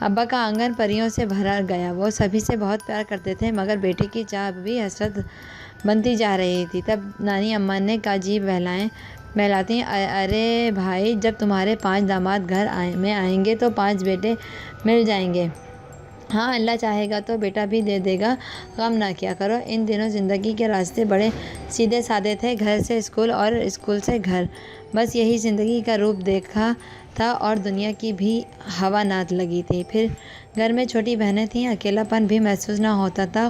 ابا کا آنگن پریوں سے بھرا گیا، وہ سبھی سے بہت پیار کرتے تھے، مگر بیٹی کی چاہ بھی حسرت بنتی جا رہی تھی۔ تب نانی اماں نے کہا، جی بہلاتی، ارے بھائی، جب تمہارے 5 داماد گھر میں آئیں گے تو 5 بیٹے مل جائیں گے۔ ہاں، اللہ چاہے گا تو بیٹا بھی دے دے گا، غم نہ کیا کرو۔ ان دنوں زندگی کے راستے بڑے سیدھے سادے تھے، گھر سے اسکول اور اسکول سے گھر، بس یہی زندگی کا روپ دیکھا تھا اور دنیا کی بھی ہوا نہ لگی تھی۔ پھر گھر میں چھوٹی بہنیں تھیں، اکیلا پن بھی محسوس نہ ہوتا تھا،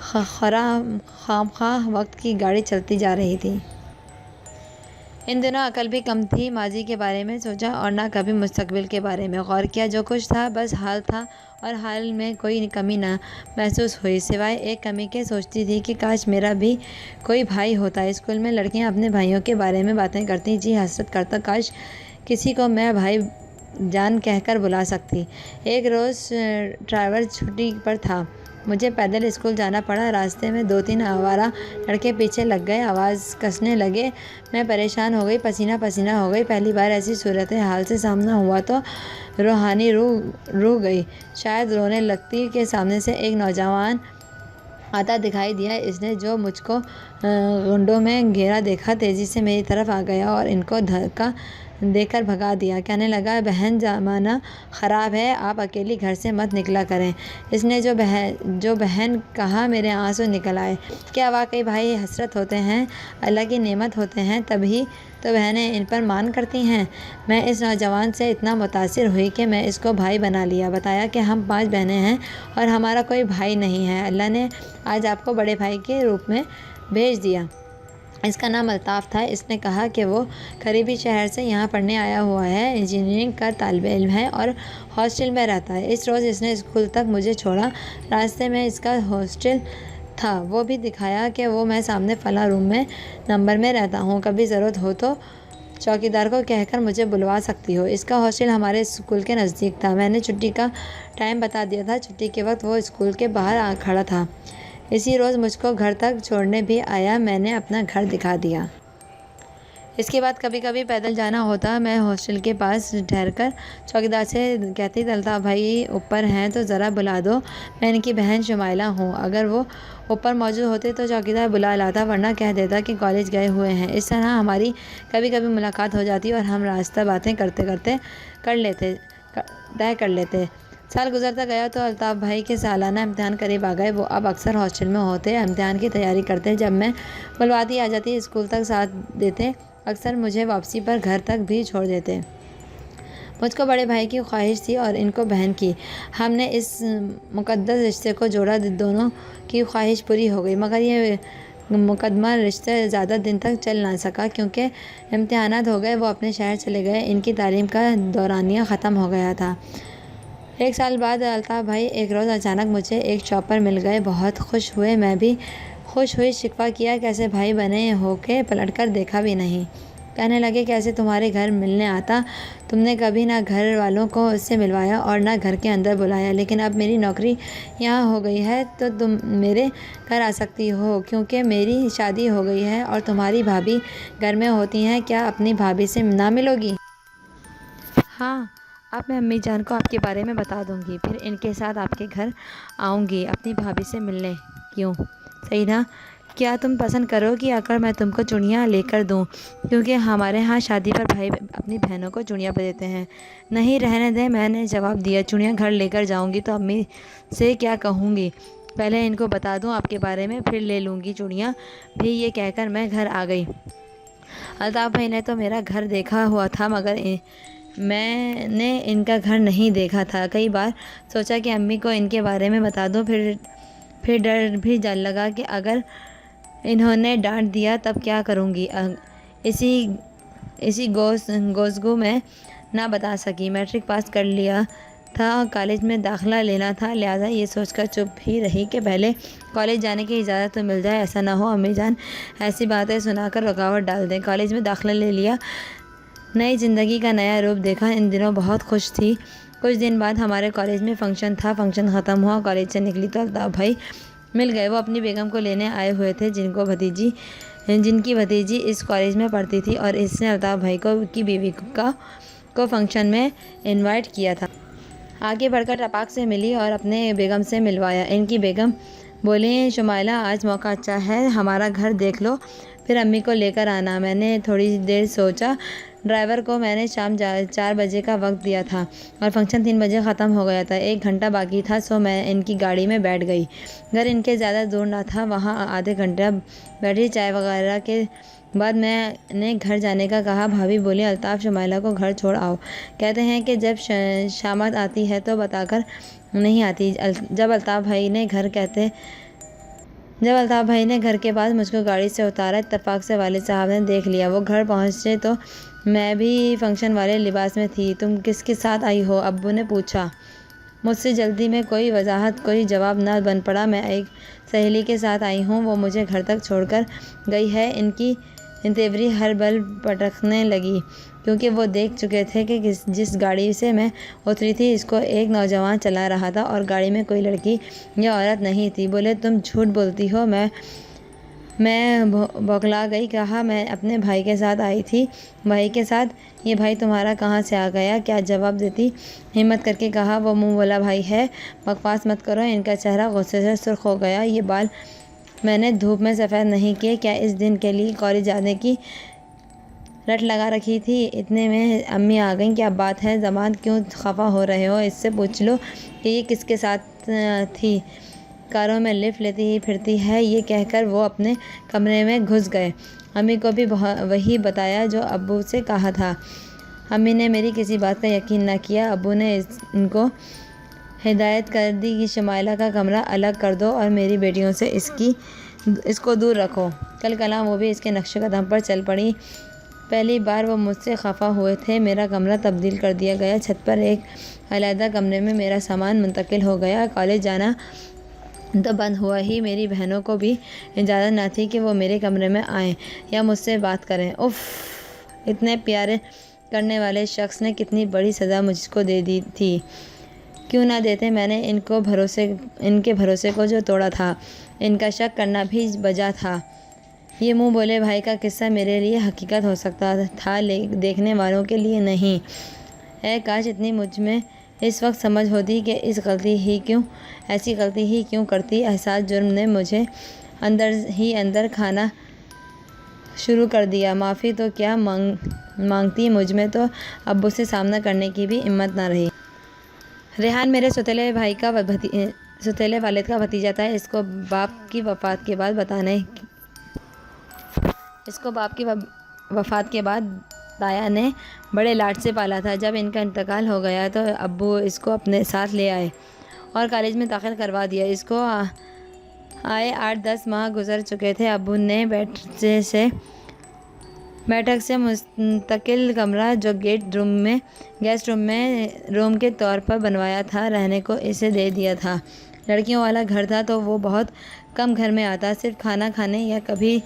خواہ وقت کی گاڑی چلتی جا رہی تھی۔ ان دنوں عقل بھی کم تھی، ماضی کے بارے میں سوچا اور نہ کبھی مستقبل کے بارے میں غور کیا۔ جو کچھ تھا بس حال تھا، اور حال میں کوئی کمی نہ محسوس ہوئی، سوائے ایک کمی کے۔ سوچتی تھی کہ کاش میرا بھی کوئی بھائی ہوتا۔ اسکول میں لڑکیاں اپنے بھائیوں کے بارے میں باتیں کرتی، جی حسرت کرتا، کاش کسی کو میں بھائی جان کہہ کر بلا سکتی۔ ایک روز ڈرائیور چھٹی پر تھا، مجھے پیدل اسکول جانا پڑا۔ راستے میں 2-3 آوارہ لڑکے پیچھے لگ گئے، آواز کسنے لگے۔ میں پریشان ہو گئی، پسینہ پسینہ ہو گئی۔ پہلی بار ایسی صورتحال سے سامنا ہوا تو روحانی روح گئی، شاید رونے لگتی کہ سامنے سے ایک نوجوان آتا دکھائی دیا۔ اس نے جو مجھ کو گھنڈوں میں گھیرا دیکھا، تیزی سے میری طرف آ گیا اور ان کو دھکا دے کر بھگا دیا۔ کہنے لگا، بہن، زمانہ خراب ہے، آپ اکیلی گھر سے مت نکلا کریں۔ اس نے جو بہن کہا، میرے آنسو نکل آئے۔ کیا واقعی بھائی حسرت ہوتے ہیں، اللہ کی نعمت ہوتے ہیں، تبھی تو بہنیں ان پر مان کرتی ہیں۔ میں اس نوجوان سے اتنا متاثر ہوئی کہ میں اس کو بھائی بنا لیا۔ بتایا کہ ہم 5 بہنیں ہیں اور ہمارا کوئی بھائی نہیں ہے، اللہ نے آج آپ کو بڑے بھائی کے روپ میں بھیج دیا۔ اس کا نام الطاف تھا۔ اس نے کہا کہ وہ قریبی شہر سے یہاں پڑھنے آیا ہوا ہے، انجینئرنگ کا طالب علم ہے اور ہاسٹل میں رہتا ہے۔ اس روز اس نے اسکول تک مجھے چھوڑا، راستے میں اس کا ہاسٹل تھا، وہ بھی دکھایا کہ وہ میں سامنے فلاں روم میں نمبر میں رہتا ہوں، کبھی ضرورت ہو تو چوکیدار کو کہہ کر مجھے بلوا سکتی ہو۔ اس کا ہاسٹل ہمارے اسکول کے نزدیک تھا۔ میں نے چھٹی کا ٹائم بتا دیا تھا، چھٹی کے وقت وہ اسکول کے باہر کھڑا تھا۔ اسی روز مجھ کو گھر تک چھوڑنے بھی آیا، میں نے اپنا گھر دکھا دیا۔ اس کے بعد کبھی کبھی پیدل جانا ہوتا، میں ہاسٹل کے پاس ٹھہر کر چوکیدار سے کہتی، الطاف بھائی اوپر ہیں تو ذرا بلا دو، میں ان کی بہن شمائلہ ہوں۔ اگر وہ اوپر موجود ہوتے تو چوکیدار بلا لاتا، ورنہ کہہ دیتا کہ کالج گئے ہوئے ہیں۔ اس طرح ہماری کبھی کبھی ملاقات ہو جاتی اور ہم راستہ باتیں کرتے کرتے طے کر لیتے۔ سال گزرتا گیا تو الطاف بھائی کے سالانہ امتحان قریب آ گئے۔ وہ اب اکثر ہاسٹل میں ہوتے، امتحان کی تیاری کرتے۔ جب میں بلواتی آ جاتی، اسکول تک ساتھ دیتے، اکثر مجھے واپسی پر گھر تک بھی چھوڑ دیتے۔ مجھ کو بڑے بھائی کی خواہش تھی اور ان کو بہن کی۔ ہم نے اس مقدس رشتے کو جوڑا، دونوں کی خواہش پوری ہو گئی، مگر یہ مقدمہ رشتہ زیادہ دن تک چل نہ سکا کیونکہ امتحانات ہو گئے، وہ اپنے شہر چلے گئے، ان کی تعلیم کا دورانیہ ختم ہو گیا تھا۔ 1 سال بعد الطاف بھائی ایک روز اچانک مجھے ایک شاپ پر مل گئے، بہت خوش ہوئے، میں بھی خوش ہوئی۔ شکوہ کیا، کیسے بھائی بنے ہو کہ پلٹ کر دیکھا بھی نہیں۔ کہنے لگے، کیسے تمہارے گھر ملنے آتا، تم نے کبھی نہ گھر والوں کو اس سے ملوایا اور نہ گھر کے اندر بلایا، لیکن اب میری نوکری یہاں ہو گئی ہے تو تم میرے گھر آ سکتی ہو، کیونکہ میری شادی ہو گئی ہے اور تمہاری بھابھی گھر میں ہوتی ہیں، کیا اپنی بھابھی سے نہ ملو گی؟ ہاں، اب میں امی جان کو آپ کے بارے میں بتا دوں گی، پھر ان کے ساتھ آپ کے گھر آؤں گی اپنی بھابھی سے ملنے۔ کیوں؟ صحیح نا؟ کیا تم پسند کرو گی اگر میں تم کو چوڑیاں لے کر دوں؟ کیونکہ ہمارے ہاں شادی پر بھائی اپنی بہنوں کو چوڑیاں دیتے ہیں۔ نہیں، رہنے دیں، میں نے جواب دیا، چوڑیاں گھر لے کر جاؤں گی تو امی سے کیا کہوں گی؟ پہلے ان کو بتا دوں آپ کے بارے میں، پھر لے لوں گی چوڑیاں بھی۔ یہ کہہ کر میں گھر آ گئی۔ الطاف بھائی نے تو میرا گھر دیکھا ہوا تھا، مگر میں نے ان کا گھر نہیں دیکھا تھا۔ کئی بار سوچا کہ امی کو ان کے بارے میں بتا دوں، پھر ڈر بھی لگا کہ اگر انہوں نے ڈانٹ دیا تب کیا کروں گی۔ اسی گفتگو میں نہ بتا سکی۔ میٹرک پاس کر لیا تھا، کالج میں داخلہ لینا تھا، لہٰذا یہ سوچ کر چپ ہی رہی کہ پہلے کالج جانے کی اجازت تو مل جائے، ایسا نہ ہو امی جان ایسی باتیں سنا کر رکاوٹ ڈال دیں۔ کالج میں داخلہ لے لیا، نئی زندگی کا نیا روپ دیکھا، ان دنوں بہت خوش تھی۔ کچھ دن بعد ہمارے کالج میں فنکشن تھا، فنکشن ختم ہوا، کالج سے نکلی تو الطاف بھائی مل گئے۔ وہ اپنی بیگم کو لینے آئے ہوئے تھے، جن کی بھتیجی اس کالج میں پڑھتی تھی، اور اس نے الطاف بھائی کی بیوی کو فنکشن میں انوائٹ کیا تھا۔ آگے بڑھ کر ٹپاک سے ملی اور اپنے بیگم سے ملوایا۔ ان کی بیگم بولی شمائلہ آج موقع اچھا ہے، ہمارا گھر دیکھ لو، پھر امی کو لے کر آنا۔ میں نے تھوڑی دیر سوچا۔ ڈرائیور کو میں نے شام 4 بجے کا وقت دیا تھا اور فنکشن 3 بجے ختم ہو گیا تھا۔ 1 گھنٹہ باقی تھا، سو میں ان کی گاڑی میں بیٹھ گئی۔ گھر ان کے زیادہ دور نہ تھا، وہاں آدھے گھنٹہ بیٹھی، چائے وغیرہ کے بعد میں نے گھر جانے کا کہا۔ بھابھی بولی الطاف شمائلہ کو گھر چھوڑ آؤ، کہتے ہیں کہ جب شامت آتی ہے تو بتا کر نہیں آتی۔ جب الطاف بھائی نے گھر کے پاس مجھ کو گاڑی سے اتارا، اتفاق سے والد صاحب نے دیکھ لیا۔ وہ گھر پہنچے تو میں بھی فنکشن والے لباس میں تھی۔ تم کس کے ساتھ آئی ہو؟ ابو نے پوچھا۔ مجھ سے جلدی میں کوئی وضاحت، کوئی جواب نہ بن پڑا۔ میں ایک سہیلی کے ساتھ آئی ہوں، وہ مجھے گھر تک چھوڑ کر گئی ہے۔ ان کی تیوری ہر بل پٹکنے لگی، کیونکہ وہ دیکھ چکے تھے کہ جس گاڑی سے میں اتری تھی اس کو ایک نوجوان چلا رہا تھا اور گاڑی میں کوئی لڑکی یا عورت نہیں تھی۔ بولے تم جھوٹ بولتی ہو۔ میں بوکھلا گئی، کہا میں اپنے بھائی کے ساتھ آئی تھی۔ بھائی کے ساتھ؟ یہ بھائی تمہارا کہاں سے آ گیا؟ کیا جواب دیتی؟ ہمت کر کے کہا، وہ منہ بولا بھائی ہے، بکواس مت کرو۔ ان کا چہرہ غصے سے سرخ ہو گیا۔ یہ بال میں نے دھوپ میں سفید نہیں کیے، کیا اس دن کے لیے کالج جانے کی رٹ لگا رکھی تھی؟ اتنے میں امی آ گئیں۔ کیا بات ہے زمان، کیوں خفا ہو رہے ہو؟ اس سے پوچھ لو کہ یہ کس کے ساتھ تھی، کاروں میں لفٹ لیتی ہی پھرتی ہے۔ یہ کہہ کر وہ اپنے کمرے میں گھس گئے۔ امی کو بھی وہی بتایا جو ابو سے کہا تھا۔ امی نے میری کسی بات کا یقین نہ کیا۔ ابو نے ان کو ہدایت کر دی کہ شمائلہ کا کمرہ الگ کر دو اور میری بیٹیوں سے اس کو دور رکھو۔ کل کلاں وہ بھی اس کے نقش قدم پر چل پڑی۔ پہلی بار وہ مجھ سے خفا ہوئے تھے۔ میرا کمرہ تبدیل کر دیا گیا، چھت پر ایک علیحدہ کمرے میں میرا سامان منتقل ہو گیا۔ کالج جانا تو بند ہوا ہی، میری بہنوں کو بھی اجازت نہ تھی کہ وہ میرے کمرے میں آئیں یا مجھ سے بات کریں۔ اف، اتنے پیارے کرنے والے شخص نے کتنی بڑی سزا مجھ کو دے دی تھی۔ کیوں نہ دیتے؟ میں نے ان کے بھروسے کو جو توڑا تھا، ان کا شک کرنا بھی بجا تھا۔ یہ منہ بولے بھائی کا قصہ میرے لیے حقیقت ہو سکتا تھا، دیکھنے والوں کے لیے نہیں۔ اے کاش اتنی مجھ میں اس وقت سمجھ ہوتی کہ ایسی غلطی ہی کیوں کرتی۔ احساس جرم نے مجھے اندر ہی اندر کھانا شروع کر دیا۔ معافی تو کیا مانگتی، مجھ میں تو ابو سے سامنا کرنے کی بھی ہمت نہ رہی۔ ریحان میرے سوتیلے والد کا بھتیجا تھا۔ اس کو باپ کی وفات کے بعد دایا نے بڑے لاڈ سے پالا تھا۔ جب ان کا انتقال ہو گیا تو ابو اس کو اپنے ساتھ لے آئے اور کالج میں داخل کروا دیا۔ اس کو آئے 8-10 ماہ گزر چکے تھے۔ ابو نے بیٹھک سے مستقل کمرہ جو گیسٹ روم کے طور پر بنوایا تھا، رہنے کو اسے دے دیا تھا۔ لڑکیوں والا گھر تھا تو وہ بہت کم گھر میں آتا، صرف کھانا کھانے یا کبھی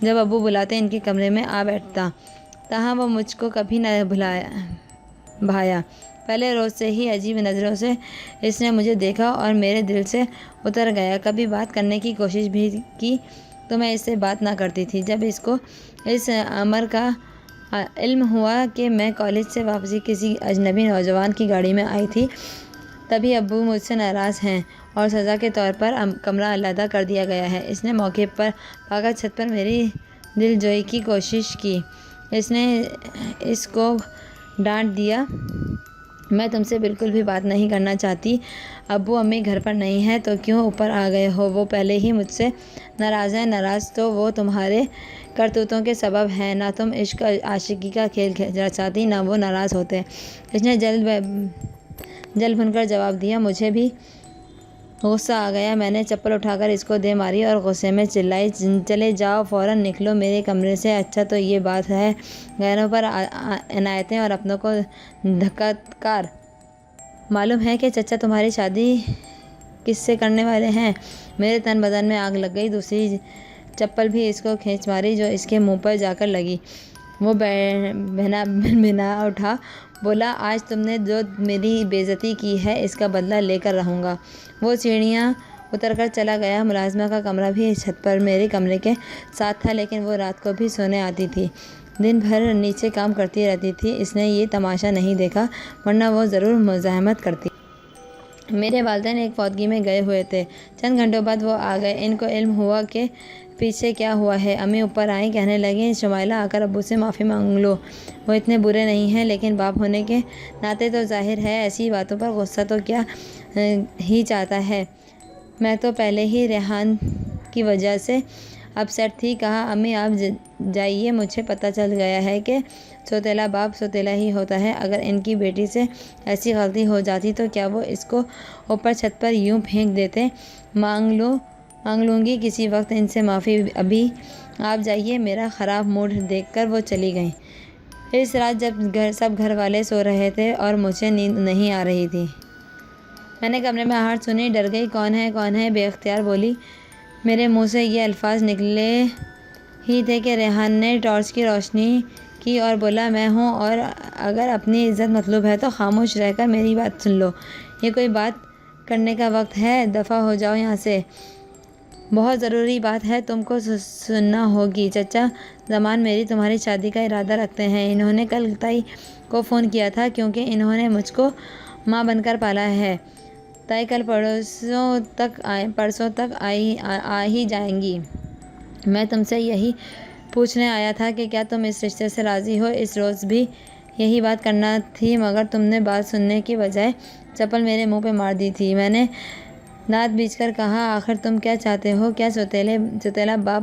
جب ابو بلاتے ان کے کمرے میں آ بیٹھتا۔ تاہم وہ مجھ کو کبھی نہ بھایا۔ پہلے روز سے ہی عجیب نظروں سے اس نے مجھے دیکھا اور میرے دل سے اتر گیا۔ کبھی بات کرنے کی کوشش بھی کی تو میں اس سے بات نہ کرتی تھی۔ جب اس کو اس امر کا علم ہوا کہ میں کالج سے واپسی کسی اجنبی نوجوان کی گاڑی میں آئی تھی، تبھی ابو مجھ سے ناراض ہیں اور سزا کے طور پر کمرہ علیحدہ کر دیا گیا ہے۔ اس نے موقع پر پا کر چھت پر میری دل جوئی کی کوشش کی۔ اس نے اس کو ڈانٹ دیا، میں تم سے بالکل بھی بات نہیں کرنا چاہتی۔ ابو امی گھر پر نہیں ہیں تو کیوں اوپر آ گئے ہو؟ وہ پہلے ہی مجھ سے ناراض ہیں۔ ناراض تو وہ تمہارے کرتوتوں کے سبب ہیں، نہ تم عشق عاشقی کا کھیل رچاتی نہ وہ ناراض ہوتے۔ اس نے جل بھن کر جواب دیا۔ مجھے بھی غصہ آ گیا۔ میں نے چپل اٹھا کر اس کو دے ماری اور غصے میں چلائی، چلے جاؤ، فوراً نکلو میرے کمرے سے۔ اچھا تو یہ بات ہے، غیروں پر عنایتیں اور اپنوں کو دھکا کار۔ معلوم ہے کہ چچا تمہاری شادی کس سے کرنے والے ہیں؟ میرے تن بدن میں آگ لگ گئی۔ دوسری چپل بھی اس کو کھینچ ماری جو اس کے منہ پر جا کر لگی۔ وہ بھنا اٹھا، بولا آج تم نے جو میری بے عزتی کی ہے اس کا بدلہ لے کر رہوں گا۔ وہ سیڑھیاں اتر کر چلا گیا۔ ملازمہ کا کمرہ بھی چھت پر میرے کمرے کے ساتھ تھا، لیکن وہ رات کو بھی سونے آتی تھی، دن بھر نیچے کام کرتی رہتی تھی۔ اس نے یہ تماشا نہیں دیکھا، ورنہ وہ ضرور مزاحمت کرتی۔ میرے والدین ایک فوتگی میں گئے ہوئے تھے۔ چند گھنٹوں بعد وہ آ گئے۔ ان کو علم ہوا کہ پیچھے کیا ہوا ہے۔ امی اوپر آئیں، کہنے لگیں شمائلہ آ کر ابو سے معافی مانگ لو، وہ اتنے برے نہیں ہیں، لیکن باپ ہونے کے ناطے تو ظاہر ہے ایسی باتوں پر غصہ تو کیا ہی چاہتا ہے۔ میں تو پہلے ہی ریحان کی وجہ سے اپ سیٹ تھی۔ کہا امی آپ جائیے، مجھے پتہ چل گیا ہے کہ سوتیلا باپ سوتیلا ہی ہوتا ہے۔ اگر ان کی بیٹی سے ایسی غلطی ہو جاتی تو کیا وہ اس کو اوپر چھت پر یوں پھینک دیتے؟ مانگ لوں گی کسی وقت ان سے معافی۔ ابھی آپ جائیے۔ میرا خراب موڈ دیکھ کر وہ چلی گئیں۔ اس رات جب سب گھر والے سو رہے تھے اور مجھے نیند نہیں آ رہی تھی، میں نے کمرے میں آہٹ سنی، ڈر گئی۔ کون ہے؟ بے اختیار بولی۔ میرے منہ سے یہ الفاظ نکلے ہی تھے کہ ریحان نے ٹارچ کی روشنی کی اور بولا میں ہوں، اور اگر اپنی عزت مطلوب ہے تو خاموش رہ کر میری بات سن لو۔ یہ کوئی بات کرنے کا وقت ہے؟ دفع ہو جاؤ یہاں سے۔ بہت ضروری بات ہے، تم کو سننا ہوگی۔ چچا زمان میری تمہاری شادی کا ارادہ رکھتے ہیں۔ انہوں نے کل تائی کو فون کیا تھا کیونکہ انہوں نے مجھ کو ماں بن کر پالا ہے۔ تائی کل پرسوں تک آ ہی جائیں گی۔ میں تم سے یہی پوچھنے آیا تھا کہ کیا تم اس رشتے سے راضی ہو؟ اس روز بھی یہی بات کرنا تھی، مگر تم نے بات سننے کی بجائے چپل میرے منہ پہ مار دی تھی۔ میں نے دانت بیچ کر کہا آخر تم کیا چاہتے ہو؟ کیا سوتیلا باپ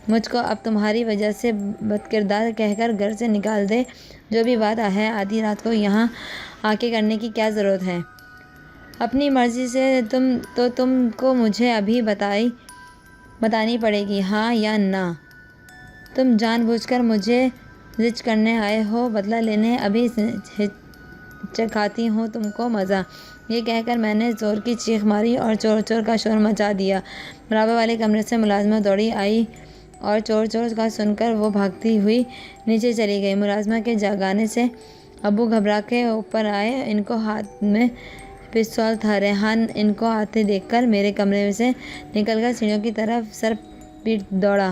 مجھ کو اب تمہاری وجہ سے بدکردار کہہ کر گھر سے نکال دے؟ جو بھی بات ہے آدھی رات کو یہاں آ کے کرنے کی کیا ضرورت ہے؟ اپنی مرضی سے تم کو مجھے ابھی بتانی پڑے گی، ہاں یا نہ۔ تم جان بوجھ کر مجھے زچ کرنے آئے ہو، بدلہ لینے؟ ابھی چکھاتی ہوں تم کو مزہ۔ یہ کہہ کر میں نے زور کی چیخ ماری اور چور چور کا شور مچا دیا۔ برابر والے کمرے سے ملازمہ دوڑی آئی اور چور چور کا سن کر وہ بھاگتی ہوئی نیچے چلی گئی۔ ملازمہ کے جاگنے سے ابو گھبرا کے اوپر آئے، ان کو ہاتھ میں پستول تھا۔ ریحان ان کو آتے دیکھ کر میرے کمرے سے نکل کر سیڑھیوں کی طرف سر پیٹ دوڑا۔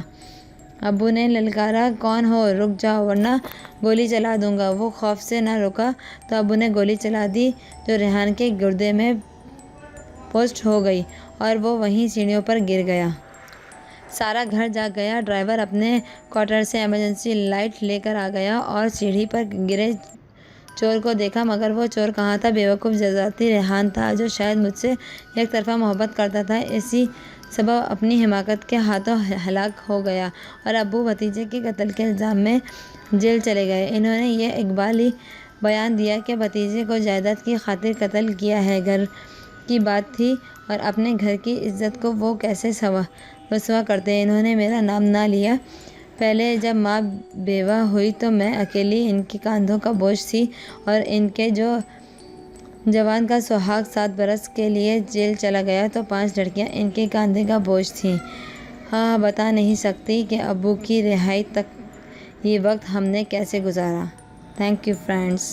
ابو نے للکارا کون ہو؟ رک جاؤ ورنہ گولی چلا دوں گا۔ وہ خوف سے نہ رکا تو ابو نے گولی چلا دی جو ریحان کے گردے میں پوسٹ ہو گئی اور وہ وہیں سیڑھیوں پر گر گیا۔ سارا گھر جاگ گیا۔ ڈرائیور اپنے کوارٹر سے ایمرجنسی لائٹ لے کر آ گیا اور سیڑھی پر گرے چور کو دیکھا، مگر وہ چور کہاں تھا؟ بیوقوف جذباتی ریحان تھا جو شاید مجھ سے یک طرفہ محبت کرتا تھا، اسی سبب اپنی حماقت کے ہاتھوں ہلاک ہو گیا اور ابو بھتیجے کے قتل کے الزام میں جیل چلے گئے۔ انہوں نے یہ اقبالی بیان دیا کہ بھتیجے کو جائیداد کی خاطر قتل کیا ہے۔ گھر کی بات تھی اور اپنے گھر کی عزت کو وہ کیسے رسوا کرتے؟ انہوں نے میرا نام نہ لیا۔ پہلے جب ماں بیوہ ہوئی تو میں اکیلی ان کے کاندھوں کا بوجھ تھی، اور ان کے جو جوان کا سہاگ 7 برس کے لیے جیل چلا گیا تو 5 لڑکیاں ان کے کاندھے کا بوجھ تھیں۔ ہاں بتا نہیں سکتی کہ ابو کی رہائی تک یہ وقت ہم نے کیسے گزارا۔ Thank you friends.